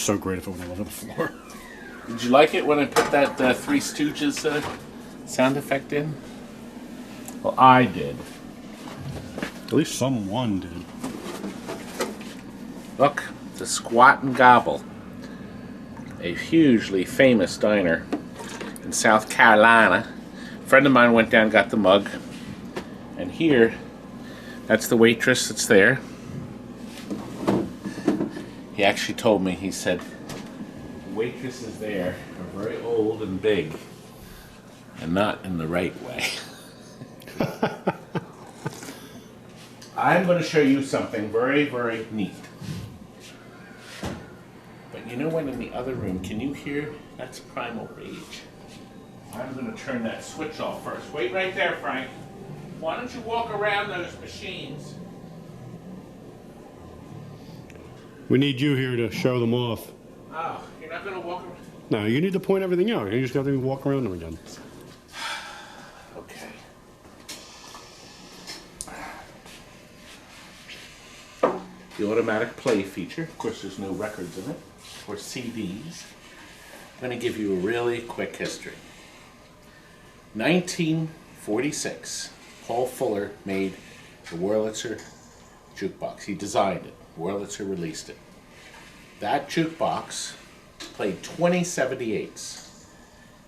so great if it went all over the floor. Did you like it when I put that Three Stooges sound effect in? Well, I did. At least someone did. Look, the Squat and Gobble, a hugely famous diner in South Carolina. A friend of mine went down and got the mug. And here, that's the waitress that's there. He actually told me, he said, the waitresses there are very old and big, and not in the right way. I'm going to show you something very, very neat. But you know what, in the other room, can you hear? That's primal rage. I'm going to turn that switch off first. Wait right there, Frank. Why don't you walk around those machines? We need you here to show them off. Oh, you're not going to walk around? No, you need to point everything out. You just have to walk around them again. Okay. The automatic play feature. Of course, there's no records in it, or CDs. I'm going to give you a really quick history. 1946, Paul Fuller made the Wurlitzer jukebox. He designed it. Wurlitzer released it. That jukebox played 20 78s.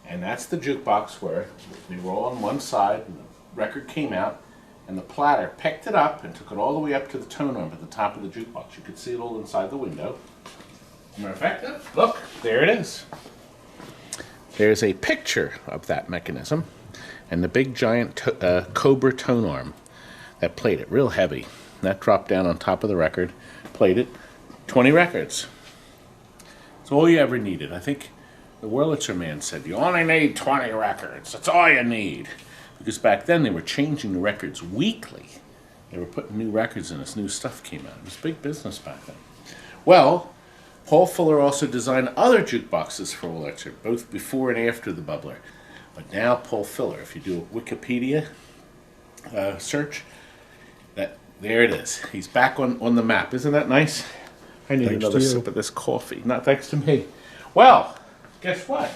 And that's the jukebox where we roll on one side and the record came out, and the platter picked it up and took it all the way up to the tone arm at the top of the jukebox. You could see it all inside the window. Matter of fact, look, there it is. There's a picture of that mechanism and the big giant Cobra tone arm that played it real heavy. That dropped down on top of the record, played it, 20 records. It's all you ever needed. I think the Wurlitzer man said, you only need 20 records. That's all you need. Because back then they were changing the records weekly. They were putting new records in as new stuff came out. It was big business back then. Well, Paul Fuller also designed other jukeboxes for Wurlitzer, both before and after the bubbler. But now Paul Fuller, if you do a Wikipedia search, there it is. He's back on the map. Isn't that nice? I need another sip of this coffee. Not thanks to me. Well, guess what?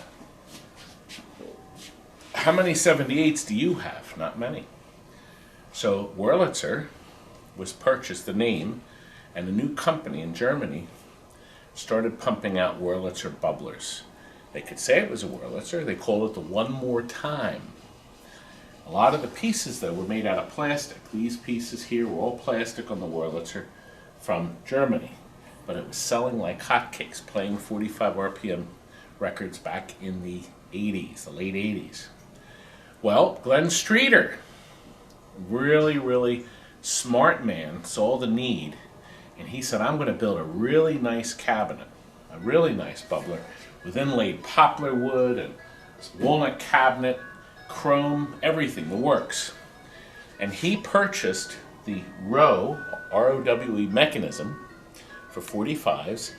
How many 78s do you have? Not many. So Wurlitzer was purchased, the name, and a new company in Germany started pumping out Wurlitzer bubblers. They could say it was a Wurlitzer. They called it the One More Time. A lot of the pieces, though, were made out of plastic. These pieces here were all plastic on the Wurlitzer from Germany. But it was selling like hotcakes, playing 45 RPM records back in the 80s, the late 80s. Well, Glenn Streeter, really, really smart man, saw the need, and he said, I'm going to build a really nice cabinet, a really nice bubbler, with inlaid poplar wood and walnut cabinet, chrome, everything, the works. And he purchased the ROWE, R-O-W-E mechanism for 45s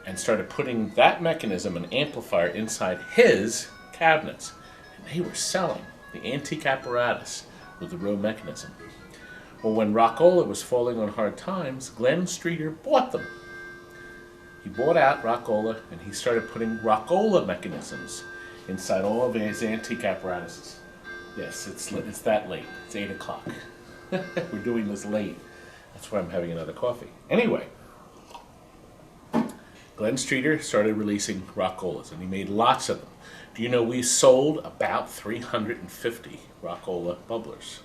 and started putting that mechanism and amplifier inside his cabinets. And they were selling the antique apparatus with the ROWE mechanism. Well, when Rockola was falling on hard times, Glenn Streeter bought them. He bought out Rockola and he started putting Rockola mechanisms inside all of his antique apparatuses. Yes, it's that late. It's 8 o'clock. We're doing this late. That's why I'm having another coffee. Anyway, Glenn Streeter started releasing Rockolas, and he made lots of them. Do you know we sold about 350 Rockola bubblers,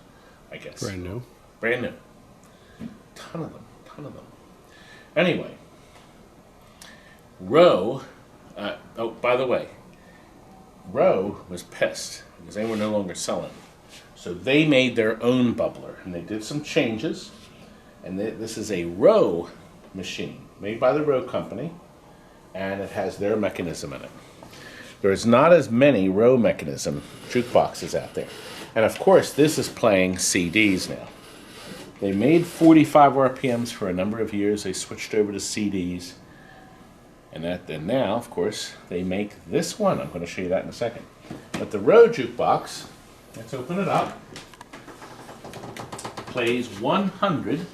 I guess. Brand new. Brand new. Ton of them. Anyway, ROWE, oh, by the way, ROWE was pissed because they were no longer selling. So they made their own bubbler, and they did some changes. And this is a ROWE machine made by the ROWE company, and it has their mechanism in it. There's not as many ROWE mechanism jukeboxes out there. And of course, this is playing CDs now. They made 45 RPMs for a number of years. They switched over to CDs. And now, of course, they make this one. I'm going to show you that in a second. But the ROWE jukebox, let's open it up, plays 100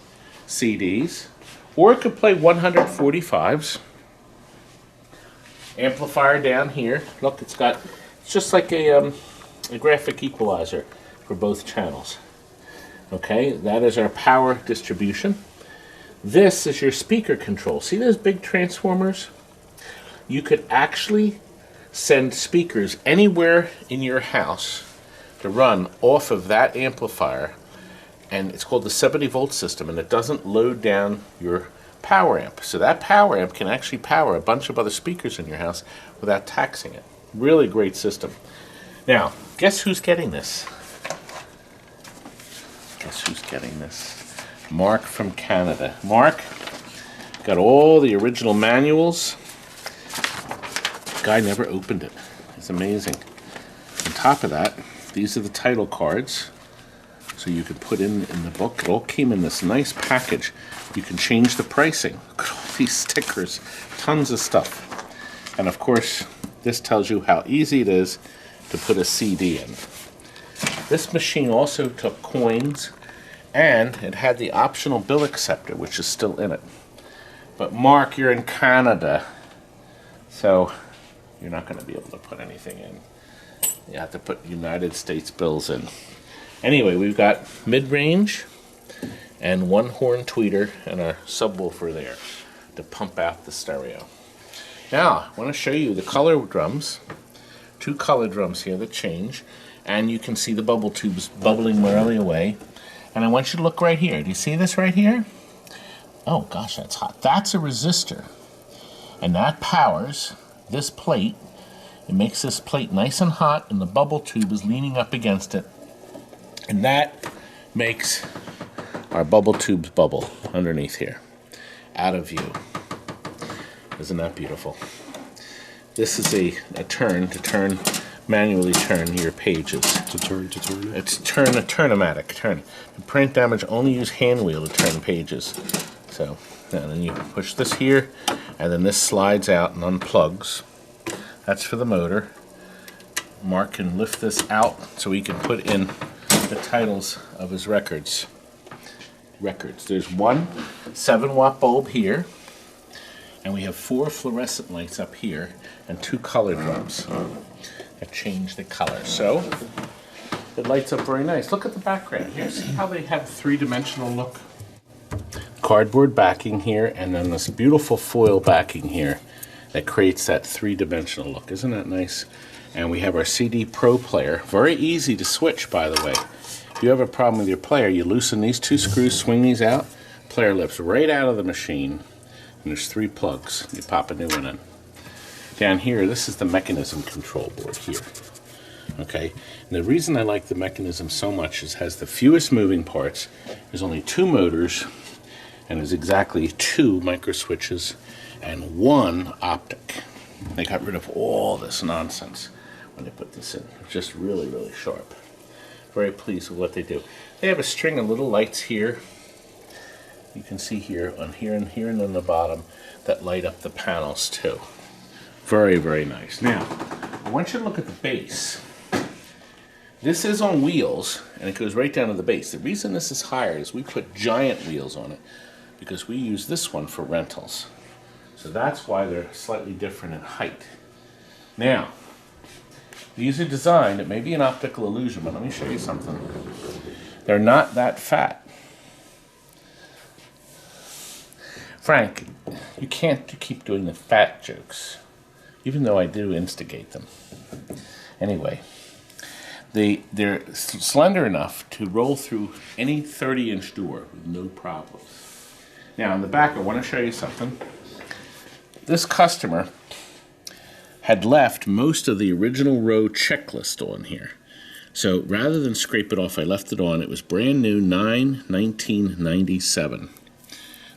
CDs, or it could play 145s. amplifier down here. Look, it's just like a graphic equalizer for both channels. Okay, that is our power distribution. This is your speaker control. See those big transformers? You could actually send speakers anywhere in your house to run off of that amplifier, and it's called the 70-volt system, and it doesn't load down your power amp. So that power amp can actually power a bunch of other speakers in your house without taxing it. Really great system. Now, guess who's getting this? Guess who's getting this? Mark from Canada. Mark got all the original manuals. Guy never opened it. It's amazing. On top of that, these are the title cards, so you can put in the book. It all came in this nice package. You can change the pricing. Look at all these stickers, tons of stuff. And of course, this tells you how easy it is to put a CD in. This machine also took coins, and it had the optional bill acceptor, which is still in it. But Mark, you're in Canada, so you're not going to be able to put anything in. You have to put United States bills in. Anyway, we've got mid-range and one horn tweeter and a subwoofer there to pump out the stereo. Now, I want to show you the color drums. 2 color drums here that change, and you can see the bubble tubes bubbling merrily away. And I want you to look right here. Do you see this right here? Oh gosh, that's hot. That's a resistor, and that powers this plate. It makes this plate nice and hot, and the bubble tube is leaning up against it, and that makes our bubble tubes bubble underneath here, out of view. Isn't that beautiful? This is a turn, manually turn your pages. To turn it? It's a turn-o-matic, turn. In print damage, only use hand wheel to turn pages. So, and then you push this here, and then this slides out and unplugs. That's for the motor. Mark can lift this out so he can put in the titles of his records. There's one 7-watt bulb here, and we have 4 fluorescent lights up here, and 2 color drums that change the color. So it lights up very nice. Look at the background here. See how they have a 3-dimensional look? Cardboard backing here, and then this beautiful foil backing here that creates that 3-dimensional look. Isn't that nice? And we have our CD Pro player. Very easy to switch, by the way. If you have a problem with your player, you loosen these 2 screws, swing these out, player lifts right out of the machine, and there's 3 plugs. You pop a new one in. Down here, this is the mechanism control board here. Okay, and the reason I like the mechanism so much is it has the fewest moving parts. There's only 2 motors, and there's exactly 2 micro switches and 1 optic. They got rid of all this nonsense when they put this in. It's just really, really sharp. Very pleased with what they do. They have a string of little lights here. You can see here, on here, and here, and on the bottom, that light up the panels too. Very, very nice. Now, I want you to look at the base. This is on wheels, and it goes right down to the base. The reason this is higher is we put giant wheels on it because we use this one for rentals. So that's why they're slightly different in height. Now, these are designed, it may be an optical illusion, but let me show you something. They're not that fat. Frank, you can't keep doing the fat jokes, even though I do instigate them. Anyway, they're slender enough to roll through any 30-inch door with no problems. Now, in the back, I want to show you something. This customer had left most of the original row checklist on here. So rather than scrape it off, I left it on. It was brand new, 9/1997.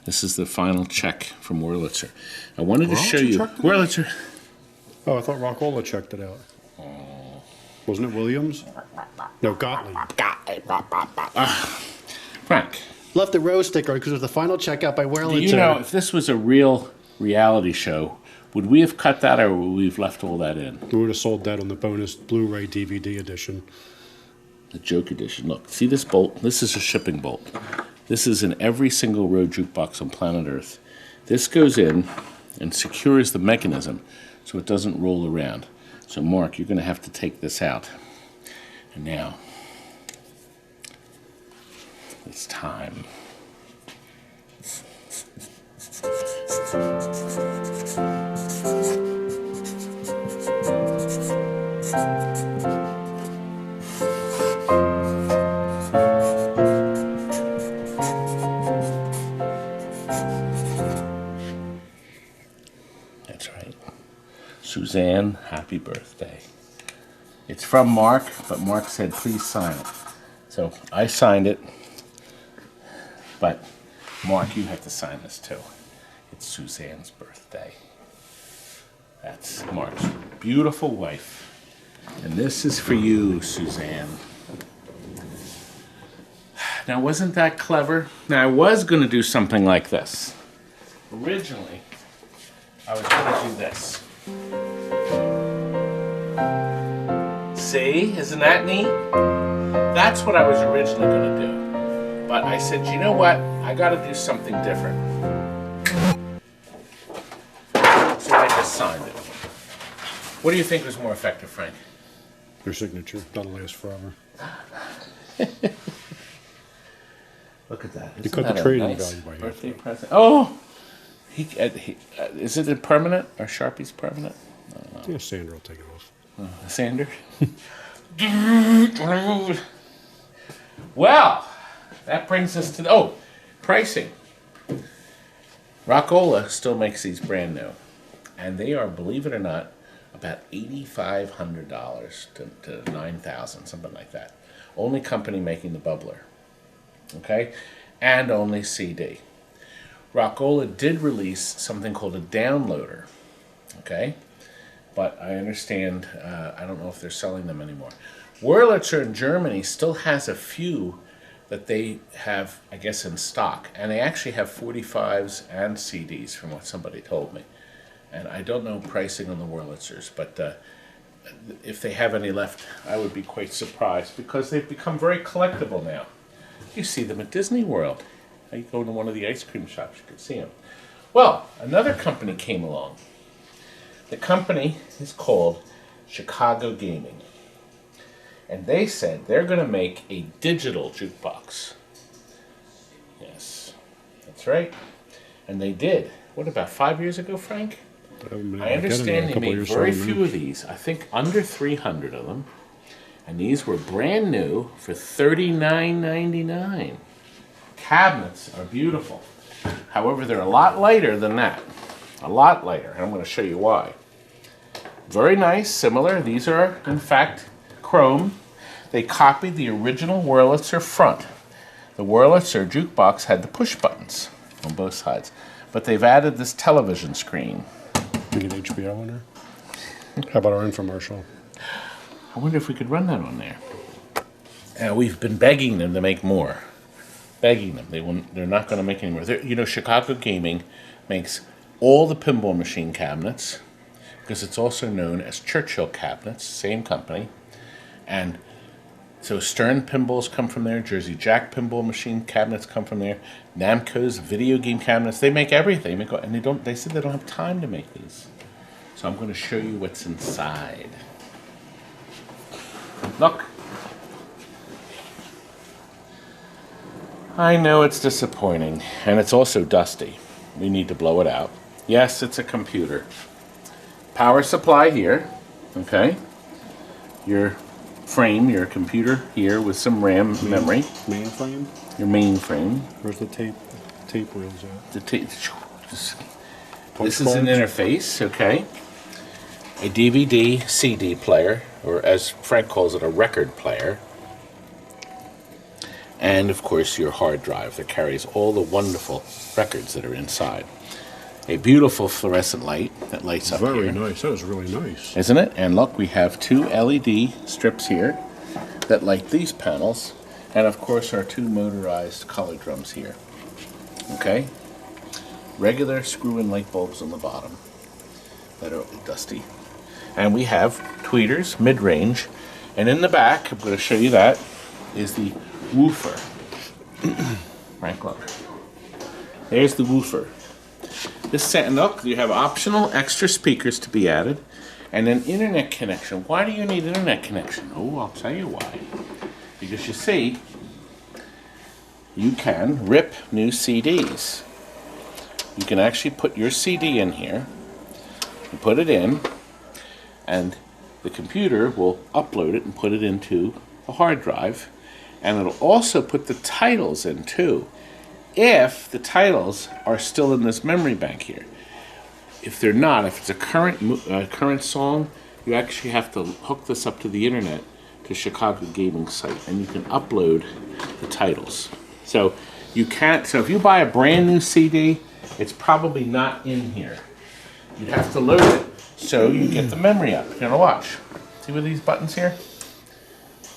This is the final check from Wurlitzer. I wanted to show you Wurlitzer. Oh, I thought Rockola checked it out. Wasn't it Williams? No, Gottlieb. Frank, Left the row sticker because it was the final checkout by Wurlitzer. do you know if this was a real reality show, would we have cut that or would we have left all that in? We would have sold that on the bonus Blu-ray DVD edition. The joke edition. Look, see this bolt? This is a shipping bolt. This is in every single road jukebox on planet Earth. This goes in and secures the mechanism so it doesn't roll around. So Mark, you're going to have to take this out. And now, it's time. That's right. Suzanne, happy birthday. It's from Mark, but Mark said please sign it. So I signed it, but Mark, you have to sign this too. It's Suzanne's birthday. That's Mark's beautiful wife. And this is for you, Suzanne. Now, wasn't that clever? Now, I was going to do something like this. Originally, I was going to do this. See? Isn't that neat? That's what I was originally going to do. But I said, you know what? I got to do something different. So I just signed it. What do you think was more effective, Frank? Your signature. That'll last forever. Look at that. You Isn't cut that the a trading nice value by half. birthday present? Oh! Is it a permanent? Or Sharpie's permanent? Yeah, Sandra will take it off. Sander? Well, that brings us to the, pricing. Rockola still makes these brand new. And they are, believe it or not, about $8,500 to $9,000, something like that. Only company making the bubbler. Okay? And only CD. Rockola did release something called a downloader. Okay? But I understand, I don't know if they're selling them anymore. Wurlitzer in Germany still has a few that they have, I guess, in stock. And they actually have 45s and CDs, from what somebody told me. And I don't know pricing on the Wurlitzers, but if they have any left, I would be quite surprised, because they've become very collectible now. You see them at Disney World. You go to one of the ice cream shops, you can see them. Well, another company came along. The company is called Chicago Gaming. And they said they're going to make a digital jukebox. Yes, that's right. And they did. What, about 5 years ago, Frank? I understand they made very few of these. I think under 300 of them. And these were brand new for $39.99. Cabinets are beautiful. However, they're a lot lighter than that. A lot lighter. And I'm going to show you why. Very nice, similar. These are, in fact, chrome. They copied the original Wurlitzer front. The Wurlitzer jukebox had the push buttons on both sides. But they've added this television screen. We get HBO in there? How about our infomercial? I wonder if we could run that on there. We've been begging them to make more. Begging them. They're not going to make any more. You know, Chicago Gaming makes all the pinball machine cabinets, because it's also known as Churchill Cabinets, same company. And so Stern pinballs come from there, Jersey Jack pinball machine cabinets come from there, Namco's video game cabinets. They make everything. And they said they don't have time to make these. So I'm going to show you what's inside. Look. I know it's disappointing, and it's also dusty. We need to blow it out. Yes, it's a computer. Power supply here, okay? Your frame, your computer here with some RAM memory. Mainframe? Your mainframe. Where's the tape reels at? The tape. This is an interface, okay? A DVD CD player, or as Frank calls it, a record player. And of course your hard drive that carries all the wonderful records that are inside. A beautiful fluorescent light that lights up here. Very nice. That was really nice. Isn't it? And look, we have two LED strips here that light these panels. And of course our two motorized color drums here. Okay? Regular screw-in light bulbs on the bottom that are dusty. And we have tweeters, mid-range. And in the back, I'm going to show you that, is the woofer. Frank, look. There's the woofer. This set, and look, you have optional extra speakers to be added, and an internet connection. Why do you need internet connection? Oh, I'll tell you why. Because you see, you can rip new CDs. You can actually put your CD in here, and put it in, and the computer will upload it and put it into a hard drive, and it'll also put the titles in too, if the titles are still in this memory bank here. If they're not, if it's a current song, you actually have to hook this up to the internet, to Chicago Gaming site, and you can upload the titles. So you can't. So if you buy a brand new CD, it's probably not in here. You'd have to load it so you get the memory up. You're gonna watch. See with these buttons here?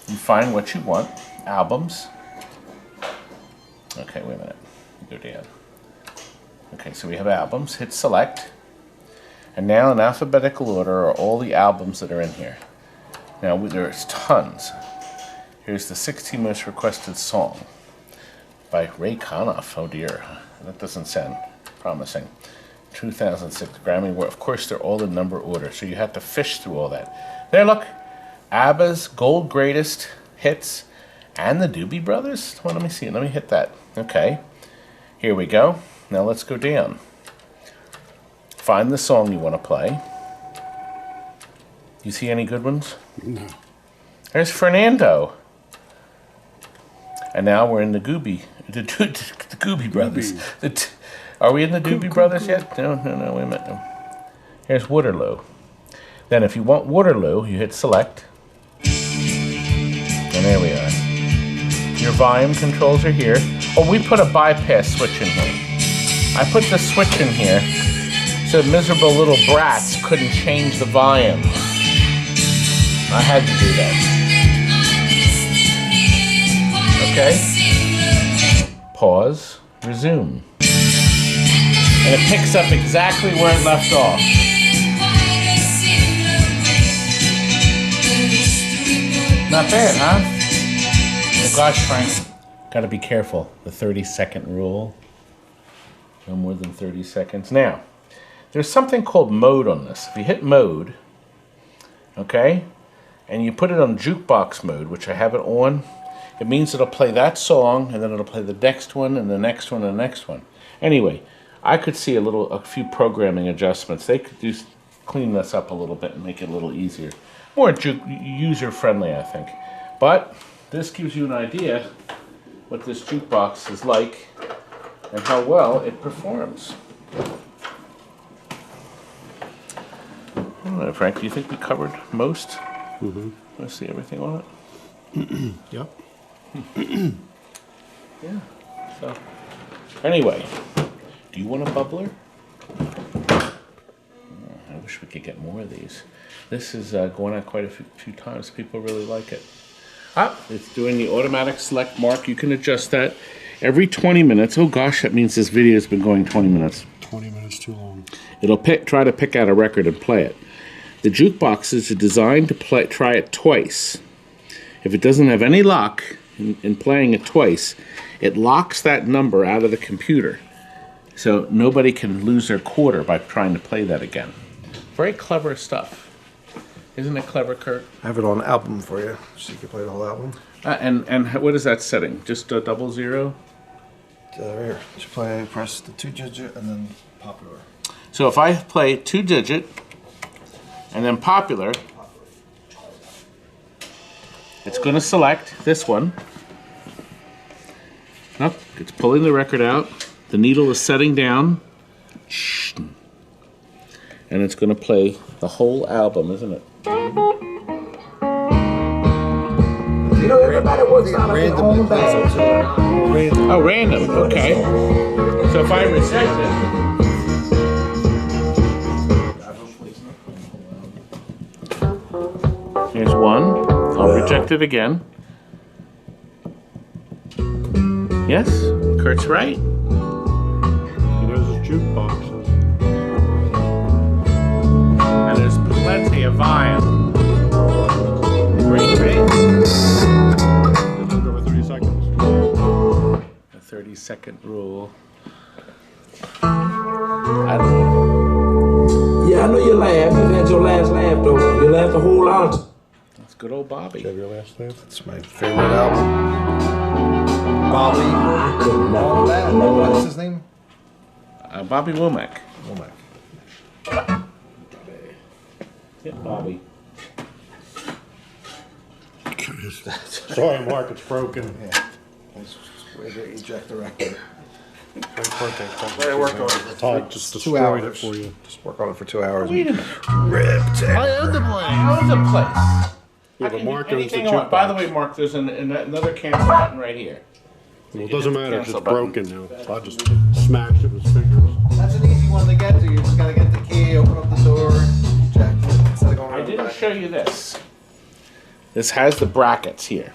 You find what you want. Albums. Okay, wait a minute. Go down. Okay, so we have albums. Hit select. And now in alphabetical order are all the albums that are in here. Now there's tons. Here's the 16 most requested song by Ray Conniff. Oh dear, that doesn't sound promising. 2006 Grammy Award. Of course, they're all in number order, so you have to fish through all that. There, look, ABBA's Gold Greatest Hits and the Doobie Brothers. Well, let me see. Let me hit that. Okay, here we go. Now let's go down. Find the song you want to play. You see any good ones? No. There's Fernando. And now we're in the Gooby Brothers. Are we in the Doobie Brothers yet? No, wait a minute. Here's Waterloo. Then if you want Waterloo, you hit select. And there we are. Your volume controls are here. Oh, we put a bypass switch in here. I put the switch in here so miserable little brats couldn't change the volume. I had to do that. Okay. Pause. Resume. And it picks up exactly where it left off. Not bad, huh? Oh gosh, Frank. Gotta be careful. The 30-second rule. No more than 30 seconds. Now, there's something called mode on this. If you hit mode, okay, and you put it on jukebox mode, which I have it on, it means it'll play that song, and then it'll play the next one, and the next one, and the next one. Anyway, I could see a few programming adjustments. They could clean this up a little bit and make it a little easier. More user-friendly, I think. But this gives you an idea what this jukebox is like and how well it performs. I don't know, Frank, do you think we covered most? Mm-hmm. Let's see everything on it. Yep. Yeah. So, anyway, do you want a bubbler? I wish we could get more of these. This is going out quite a few times. People really like it. It's doing the automatic select mark. You can adjust that every 20 minutes. Oh gosh, that means this video has been going 20 minutes. 20 minutes too long. It'll try to pick out a record and play it. The jukeboxes are designed to try it twice. If it doesn't have any luck in playing it twice, it locks that number out of the computer. So nobody can lose their quarter by trying to play that again. Very clever stuff. Isn't it clever, Kurt? I have it on album for you, so you can play the whole album. And what is that setting? Just a 00? Right here. You press the 2-digit and then popular. So if I play 2-digit and then popular, it's going to select this one. Nope, it's pulling the record out. The needle is setting down. And it's going to play the whole album, isn't it? You know, everybody works out of their own bag. Oh, random. Okay. So if I reject it, here's one. I'll reject it again. Yes, Kurt's right. He knows his jukeboxes. And there's plenty of volume. Great. Over 30 seconds. The 30-second rule. I don't know. Yeah, I know you laugh. You've had your last laugh, though. You laughed a whole lot. That's good old Bobby. Have your last name? It's my favorite album. Bobby. I could All never. that. What's his name? Bobby Womack. Womack. Yeah, Bobby. Sorry, Mark, it's broken. Yeah. That's where they eject the record. Let I work on it. Todd just 2 destroyed hours. it for you. Just work on it for 2 hours. Wait a minute. Ripped it. I own the place. I own the place. Yeah, I but can Mark do owns the anything I want. By the jukebox. way, Mark, there's another cancel button right here. Well, it doesn't matter, it's Cancel button. broken now. Todd just smashed it with his fingers. That's an easy one to get to. You just gotta get the key, open up the door, eject it. Instead of going I around the didn't back. show you this. This has the brackets here.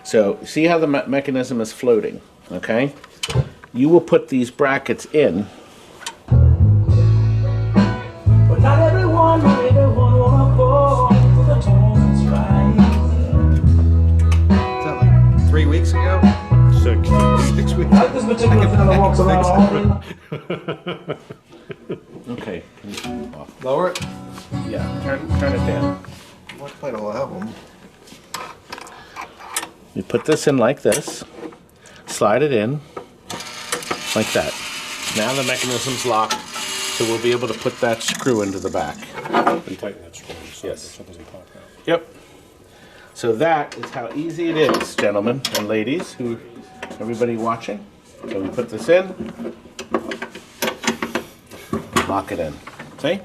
So see how the mechanism is floating, okay? You will put these brackets in. But not everyone wanna fall for the torrent's right. Is that like 3 weeks ago? 6 weeks. Like this particular fella walks around all Okay. Lower it. Yeah, turn it down. I played a whole album. You put this in like this, slide it in, like that. Now the mechanism's locked, so we'll be able to put that screw into the back. And tighten that screw inside Yes. so it doesn't pop out. Yep. So that is how easy it is, gentlemen and ladies, everybody watching. So we put this in, lock it in. See?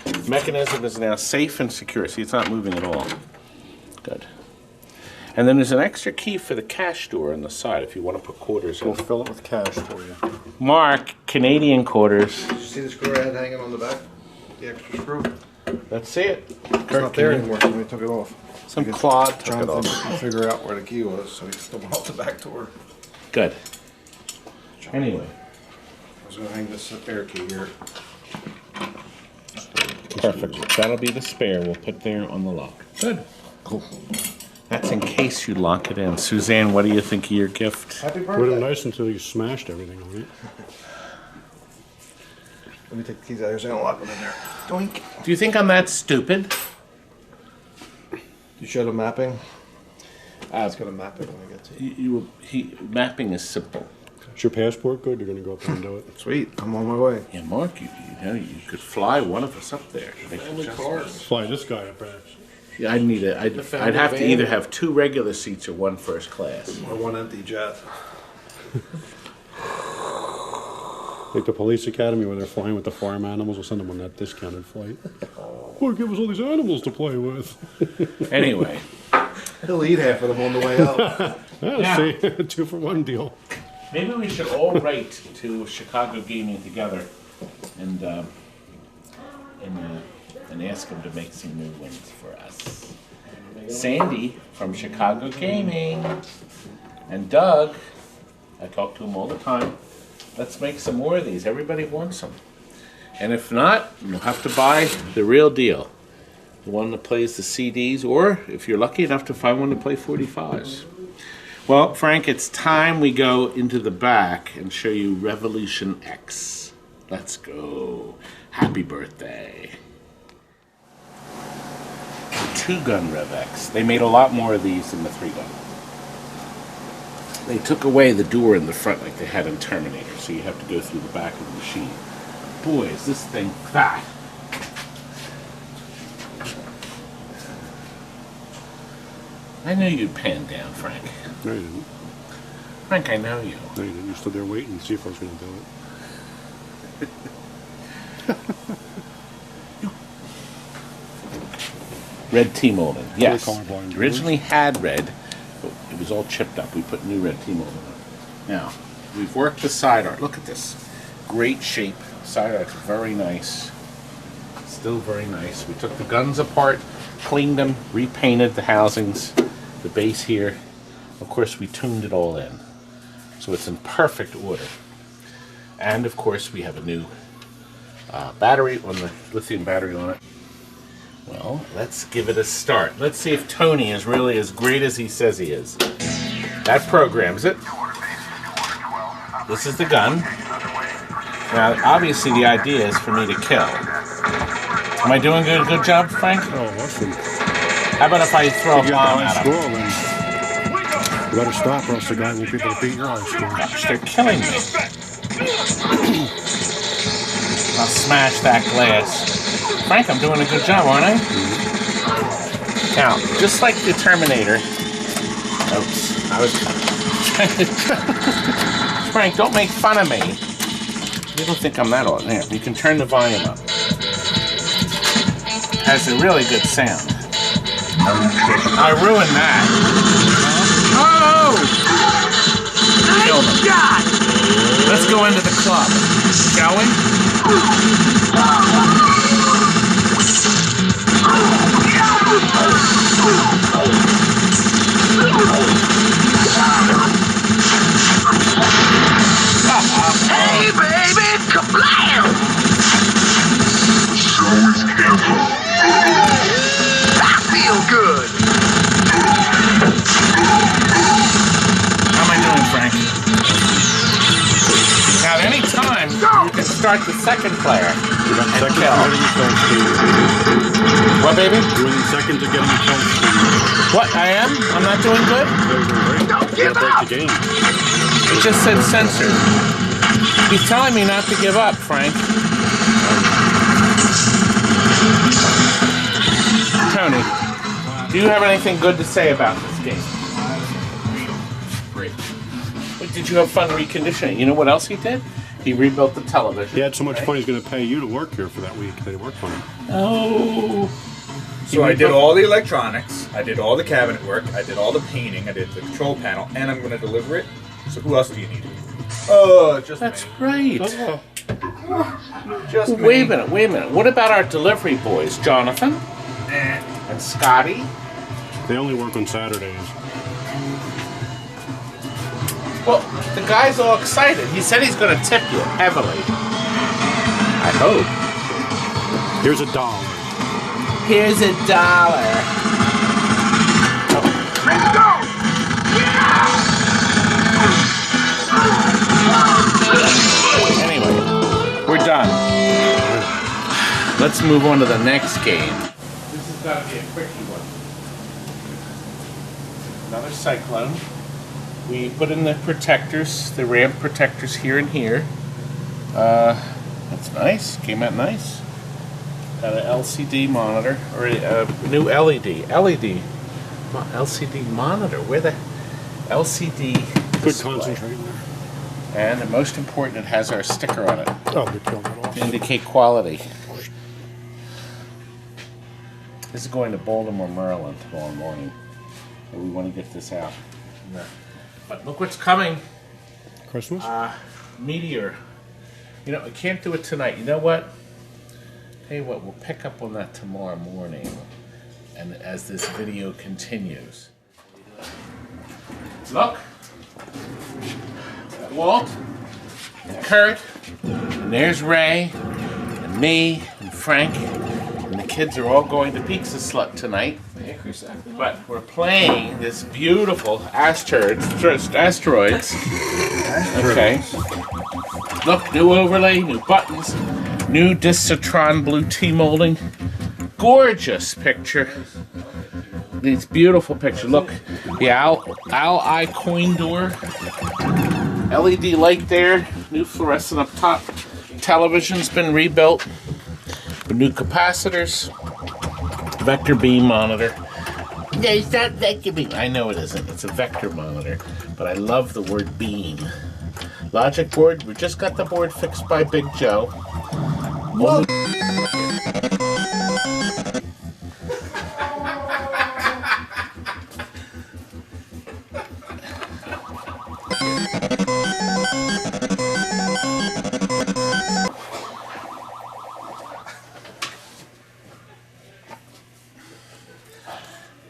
The mechanism is now safe and secure. See, it's not moving at all. Good. And then there's an extra key for the cash door on the side if you want to put quarters We'll in. fill it with cash for you. Mark, Canadian quarters. Did you see the screw I had hanging on the back? The extra screw? Let's see it. It's not there anymore, so we took it off. Some clod took Trying it to off. figure out where the key was, so we still went out the back door. Good. Anyway, I was gonna hang this spare key here. perfect. That'll be the spare we'll put there on the lock. Good. Cool. That's in case you lock it in. Suzanne, what do you think of your gift? Happy Would have been birthday. nice until you smashed everything on it. Let me take the keys out here so I don't lock them in there. Doink. Do you think I'm that stupid? You showed a mapping? It's gonna map it when I get to it. Mapping is simple. Is your passport good? You're gonna go up there and do it. Sweet, I'm on my way. Yeah, Mark, you could fly one of us up there. Make adjustments. Fly this guy up there. Yeah, I'd have to either have 2 regular seats or 1 first class. Or one empty jet. Like the police academy where they're flying with the farm animals, we'll send them on that discounted flight. Oh, give us all these animals to play with. Anyway, He'll eat half of them on the way up. Yeah, see, 2 for 1 deal. maybe we should all write to Chicago Gaming together and ask them to make some new ones for us. Sandy from Chicago Gaming and Doug, I talk to him all the time. Let's make some more of these. Everybody wants them. And if not, you'll have to buy the real deal. The one that plays the CDs, or if you're lucky enough to find one to play 45s. Well, Frank, it's time we go into the back and show you Revolution X. Let's go. Happy birthday. 2-gun Rev X. They made a lot more of these than the 3-gun. They took away the door in the front like they had in Terminator, so you have to go through the back of the machine. Boy, is this thing fat. I knew you'd pan down, Frank. No, you didn't. Frank, I know you. No, you didn't. You stood there waiting to see if I was gonna do it. Red T-molding, yes. colorblind Originally had red, but it was all chipped up. We put new red T-molding on it. Now, we've worked the side art. Look at this. Great shape. Side art's very nice. Still very nice. We took the guns apart, cleaned them, repainted the housings, the base here. Of course, we tuned it all in. So it's in perfect order. And of course, we have a new battery on the lithium battery on it. Well, let's give it a start. Let's see if Tony is really as great as he says he is. That programs it. This is the gun. Now, obviously, the idea is for me to kill. Am I doing a good job, Frank? Oh, awesome. How about if I throw a You bomb got at the him? high score, then you better stop, or else the guy won't be able to beat your high score. Gosh, they're killing me. I'll smash that glass. Frank, I'm doing a good job, aren't I? Now, just like the Terminator. Oops, I was trying to. Frank, don't make fun of me. You don't think I'm that old. Here, you can turn the volume up. Has a really good sound. I ruined that. Oh! Killed him. Let's go into the club, shall we? Hey, baby, kablam! Show is canceled. I feel good. How am I doing, Frank? Now, at any time, you can start the second player. You got seconds to kill. getting your kill streak. What, baby? You're within seconds of getting your kill streak. What, I am? I'm not doing good? You're doing great. You gotta break the game. It just said censored. He's telling me not to give up, Frank. Tony, do you have anything good to say about this game? Great. Did you have fun reconditioning? You know what else he did? He rebuilt the television. He had so much fun, he's going to pay you to work here for that week. They worked on it. Oh. So I did all the electronics, I did all the cabinet work, I did all the painting, I did the control panel, and I'm going to deliver it. So who else do you need? Just That's me. right. Just me. Wait a minute. What about our delivery boys, Jonathan and Scotty? They only work on Saturdays. Well, the guy's all excited. He said he's going to tip you heavily. I hope. Here's $1. Here's $1. Let's go! Anyway, we're done. Let's move on to the next game. This has got to be a quickie one. Another cyclone. We put in the protectors, the ramp protectors here and here. That's nice. Came out nice. Got an LCD monitor, or a new LED. LCD monitor. Where the LCD Good display. concentrating there. And the most important, it has our sticker on it Oh, they killed it off. to indicate quality. This is going to Baltimore, Maryland tomorrow morning. And we want to get this out. But look what's coming. Christmas? Meteor. You know, I can't do it tonight. You know what? Tell you what, we'll pick up on that tomorrow morning. And as this video continues. Look. Walt, and Kurt, and there's Ray, and me, and Frank, and the kids are all going to Pizza Slut tonight. But we're playing this beautiful asteroids. Okay. Look, new overlay, new buttons, new Discitron blue tea molding. Gorgeous picture. These beautiful pictures. Look, the Owl coin door. LED light there, new fluorescent up top. Television's been rebuilt with new capacitors. Vector beam monitor. No, it's not vector beam. I know it isn't. It's a vector monitor, but I love the word beam. Logic board. We just got the board fixed by Big Joe. Whoa.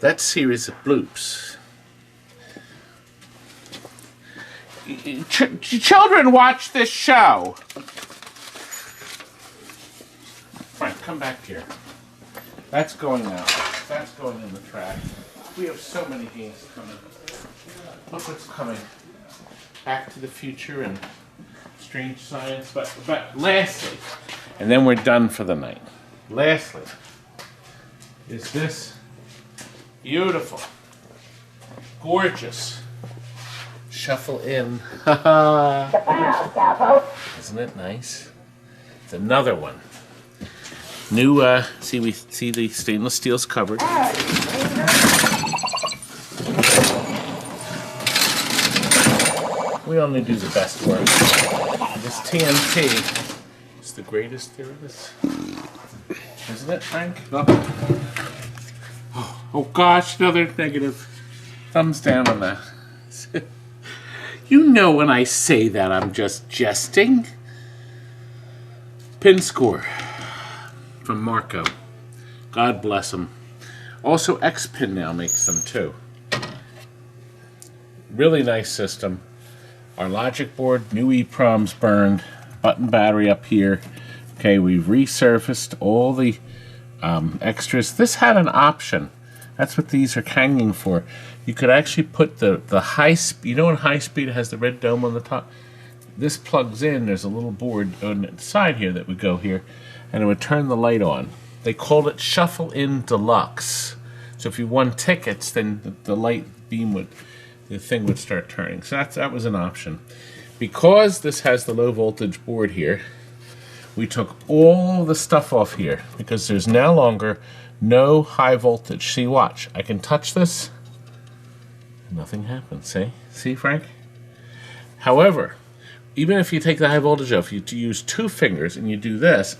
That series of bloops. Children watch this show. Frank, come back here. That's going out. That's going in the trash. We have so many games coming. Look what's coming. Back to the Future and strange science. But lastly, and then we're done for the night. Lastly, is this beautiful, gorgeous shuffle in. Isn't it nice? It's another one. New, see the stainless steel's covered. We only do the best work. This TNT is the greatest there is. Isn't it, Frank? Oh gosh, another negative. Thumbs down on that. You know when I say that I'm just jesting. Pin score from Marco. God bless him. Also, X-Pin now makes them too. Really nice system. Our logic board, new EPROMs burned. Button battery up here. Okay, we've resurfaced all the extras. This had an option. That's what these are hanging for. You could actually put the high speed. You know when high speed has the red dome on the top? This plugs in. There's a little board on the side here that would go here, and it would turn the light on. They called it Shuffle In Deluxe. So if you won tickets, then the light beam would, the thing would start turning. So that was an option. Because this has the low voltage board here, we took all the stuff off here because there's no longer no high voltage. See, watch. I can touch this. Nothing happens. See, Frank? However, even if you take the high voltage off, you use 2 fingers and you do this.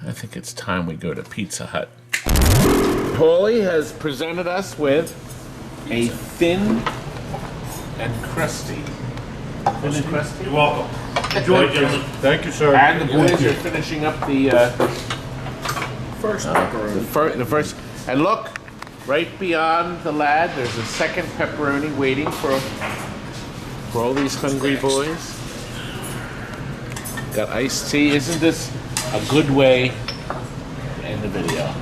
I think it's time we go to Pizza Hut. Paulie has presented us with a thin and crusty. Thin and crusty? You're welcome. Enjoy, gentlemen. Thank you, sir. And the boys are finishing up the First the first. And look, right beyond the lad, there's a second pepperoni waiting for all these hungry boys. Got iced tea. Isn't this a good way to end the video?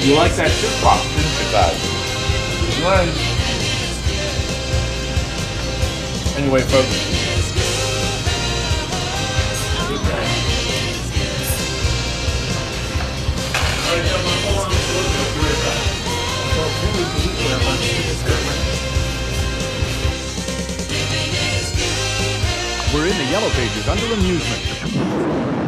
You like that jukebox, didn't you, guys? Nice. Anyway, folks. Good night. We're in the Yellow Pages under amusement.